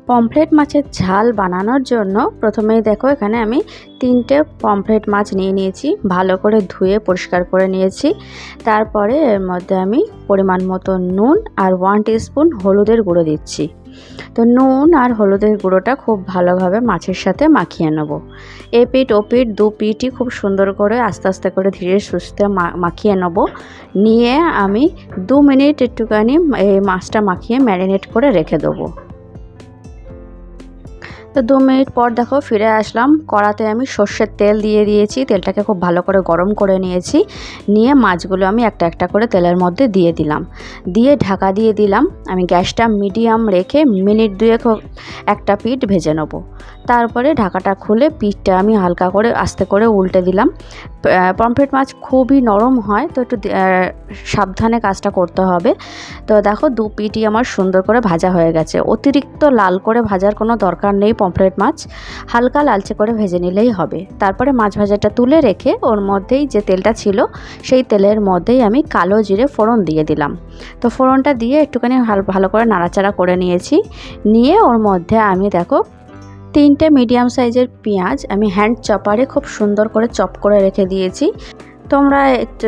Pomfret মাছের ঝাল বানানোর জন্য প্রথমেই দেখো এখানে আমি 3টে পমফ্রেট মাছ নিয়ে নিয়েছি, ভালো করে ধুয়ে পরিষ্কার করে নিয়েছি। তারপরে এর মধ্যে আমি পরিমাণ মতো নুন আর 1 টিস্পুন হলুদের গুঁড়ো দিচ্ছি। তো নুন আর হলুদের গুঁড়োটা খুব ভালোভাবে মাছের সাথে মাখিয়ে নেব। এপিঠ ওপিঠ দু পিঠই খুব সুন্দর করে আস্তে আস্তে করে ধীরে সুস্থে মাখিয়ে নেব। নিয়ে আমি 2 মিনিট একটুখানি এই মাছটা মাখিয়ে ম্যারিনেট করে রেখে দেবো। তো 2 মিনিট পর দেখো ফিরে আসলাম। কড়াতে আমি সর্ষের তেল দিয়ে দিয়েছি, তেলটাকে খুব ভালো করে গরম করে নিয়েছি। নিয়ে মাছগুলো আমি একটা একটা করে তেলের মধ্যে দিয়ে দিলাম, দিয়ে ঢাকা দিয়ে দিলাম। আমি গ্যাসটা মিডিয়াম রেখে মিনিট 2 একটা পিঠ ভেজে নেব। তারপরে ঢাকাটা খুলে পিঠটা আমি হালকা করে আস্তে করে উল্টে দিলাম। পমফ্রেট মাছ খুবই নরম হয়, তো একটু সাবধানে কাজটা করতে হবে। তো দেখো 2 পিঠই আমার সুন্দর করে ভাজা হয়ে গেছে। অতিরিক্ত লাল করে ভাজার কোনো দরকার নেই, পমফ্রেট মাছ হালকা লালচে করে ভেজে নিলেই হবে। তারপরে মাছ ভাজাটা তুলে রেখে ওর মধ্যেই যে তেলটা ছিল সেই তেলের মধ্যেই আমি কালো জিরে ফোড়ন দিয়ে দিলাম। তো ফোড়নটা দিয়ে একটুখানি ভালো করে নাড়াচাড়া করে নিয়েছি। নিয়ে ওর মধ্যে আমি দেখো 3টে মিডিয়াম সাইজের পেঁয়াজ আমি হ্যান্ড চপারে খুব সুন্দর করে চপ করে রেখে দিয়েছি। তোমরা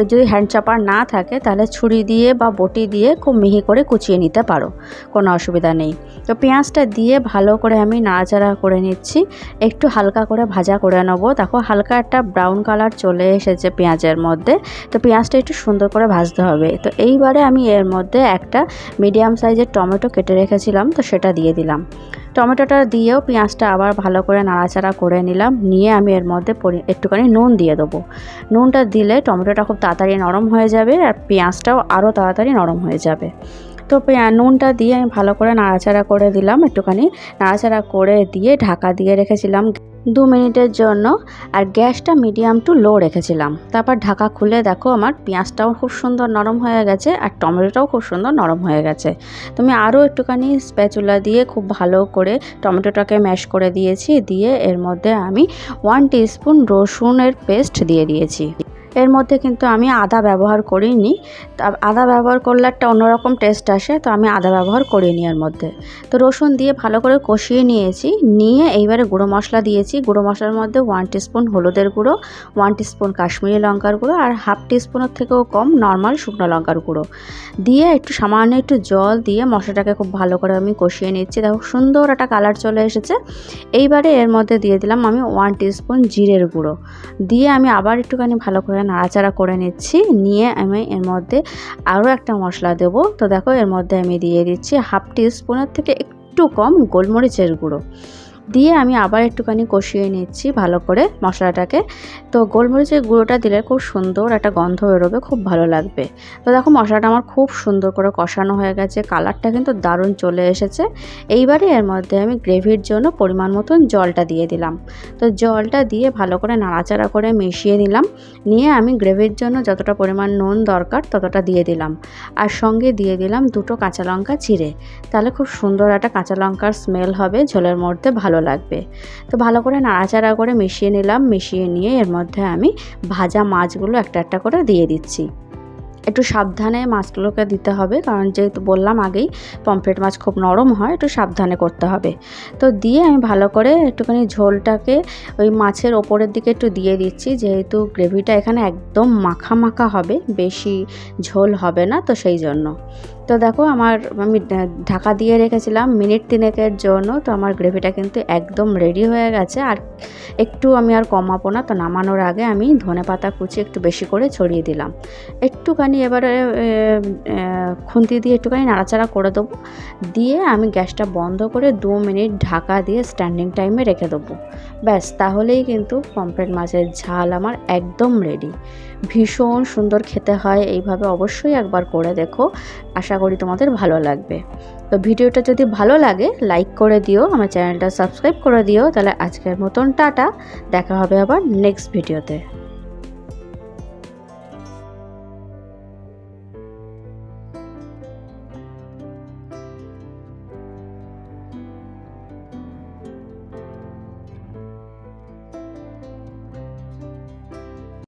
যদি হ্যান্ড চপার না থাকে তাহলে ছুরি দিয়ে বা বটি দিয়ে খুব মিহি করে কুচিয়ে নিতে পারো, কোনো অসুবিধা নেই। তো পেঁয়াজটা দিয়ে ভালো করে আমি নাড়াচাড়া করে নিচ্ছি, একটু হালকা করে ভাজা করে নেব। দেখো হালকা একটা ব্রাউন কালার চলে এসেছে পেঁয়াজের মধ্যে, তো পেঁয়াজটা একটু সুন্দর করে ভাজতে হবে। তো এইবারে আমি এর মধ্যে একটা মিডিয়াম সাইজের টমেটো কেটে রেখেছিলাম, তো সেটা দিয়ে দিলাম। টমেটোটা দিয়েও পেঁয়াজটা আবার ভালো করে নাড়াচাড়া করে নিলাম। নিয়ে আমি এর মধ্যে একটুখানি নুন দিয়ে দেবো। নুনটা দিলে টমেটোটা খুব তাড়াতাড়ি নরম হয়ে যাবে আর পেঁয়াজটাও আরও তাড়াতাড়ি নরম হয়ে যাবে। তো নুনটা দিয়ে আমি ভালো করে নাড়াচাড়া করে দিলাম, একটুখানি নাড়াচাড়া করে দিয়ে ঢাকা দিয়ে রেখেছিলাম 2 মিনিটের জন্য। আর গ্যাসটা মিডিয়াম টু লো রেখেছিলাম। তারপর ঢাকা খুলে দেখো আমার পেঁয়াজটাও খুব সুন্দর নরম হয়ে গেছে আর টমেটোটাও খুব সুন্দর নরম হয়ে গেছে। তুমি আরও একটুখানি স্প্যাচুলা দিয়ে খুব ভালো করে টমেটোটাকে ম্যাশ করে দিয়েছি। দিয়ে এর মধ্যে আমি 1 টিস্পুন রসুনের পেস্ট দিয়ে দিয়েছি। এর মধ্যে কিন্তু আমি আদা ব্যবহার করিনি, আদা ব্যবহার করলে একটা অন্যরকম টেস্ট আসে, তো আমি আদা ব্যবহার করিনি এর মধ্যে। তো রসুন দিয়ে ভালো করে কষিয়ে নিয়েছি। নিয়ে এইবারে গুঁড়ো মশলা দিয়েছি। গুঁড়ো মশলার মধ্যে 1 টিস্পুন হলুদের গুঁড়ো, 1 টিস্পুন কাশ্মীরি লঙ্কার গুঁড়ো আর হাফ টিস্পুনের থেকেও কম নর্মাল শুকনো লঙ্কার গুঁড়ো দিয়ে একটু সামান্য একটু জল দিয়ে মশলাটাকে খুব ভালো করে আমি কষিয়ে নিচ্ছি। দেখো সুন্দর একটা কালার চলে এসেছে। এইবারে এর মধ্যে দিয়ে দিলাম আমি 1 টিস্পুন জিরের গুঁড়ো, দিয়ে আমি আবার একটুখানি ভালো করে নাড়াচাড়া করে নিচ্ছি। নিয়ে আমি এর মধ্যে আরও একটা মশলা দেব। তো দেখো এর মধ্যে আমি দিয়ে দিচ্ছি হাফ টিস্পুনের থেকে একটু কম গোলমরিচের গুঁড়ো, দিয়ে আমি আবার একটুখানি কষিয়ে নিচ্ছি ভালো করে মশলাটাকে। তো গোলমরিচের গুঁড়োটা দিলে খুব সুন্দর একটা গন্ধ বেরোবে, খুব ভালো লাগবে। তো দেখো মশলাটা আমার খুব সুন্দর করে কষানো হয়ে গেছে, কালারটা কিন্তু দারুণ চলে এসেছে। এইবারে এর মধ্যে আমি গ্রেভির জন্য পরিমাণ মতন জলটা দিয়ে দিলাম। তো জলটা দিয়ে ভালো করে নাড়াচাড়া করে মিশিয়ে নিলাম। নিয়ে আমি গ্রেভির জন্য যতটা পরিমাণ নুন দরকার ততটা দিয়ে দিলাম। আর সঙ্গে দিয়ে দিলাম 2টো কাঁচা লঙ্কা চিড়ে, তাহলে খুব সুন্দর একটা কাঁচা লঙ্কার স্মেল হবে, ঝোলের মধ্যে ভালো লাগবে। তো ভালো করে নাড়াচাড়া করে মিশিয়ে নিলাম। মিশিয়ে নিয়ে এর মধ্যে আমি ভাজা মাছগুলো একটা একটা করে দিয়ে দিচ্ছি। একটু সাবধানে মাছগুলোকে দিতে হবে, কারণ যেহেতু বললাম আগেই পমফ্রেট মাছ খুব নরম হয়, একটু সাবধানে করতে হবে। তো দিয়ে আমি ভালো করে একটুখানি ঝোলটাকে ওই মাছের ওপরের দিকে একটু দিয়ে দিচ্ছি, যেহেতু গ্রেভিটা এখানে একদম মাখা মাখা হবে, বেশি ঝোল হবে না, তো সেই জন্য। তো দেখো আমি ঢাকা দিয়ে রেখেছিলাম মিনিট 3-এর জন্য। তো আমার গ্রেভিটা কিন্তু একদম রেডি হয়ে গেছে। আর একটু আমি আর কমাবো না। তো নামানোর আগে আমি ধনেপাতা কুচি একটু বেশি করে ছড়িয়ে দিলাম। একটুখানি এবারে খুন্তি দিয়ে একটুখানি নাড়াচাড়া করে দেবো। দিয়ে আমি গ্যাসটা বন্ধ করে 2 মিনিট ঢাকা দিয়ে স্ট্যান্ডিং টাইমে রেখে দেবো। ব্যাস, তাহলেই কিন্তু পমফ্রেট মাছের ঝাল আমার একদম রেডি। ভীষণ সুন্দর খেতে হয়, এইভাবে অবশ্যই একবার করে দেখো, আশা করি তোমাদের ভালো লাগবে। তো ভিডিওটা যদি ভালো লাগে লাইক করে দিও, আমার চ্যানেলটা সাবস্ক্রাইব করে দিও। তাহলে আজকের মতন টাটা, দেখা হবে আবার নেক্সট ভিডিওতে।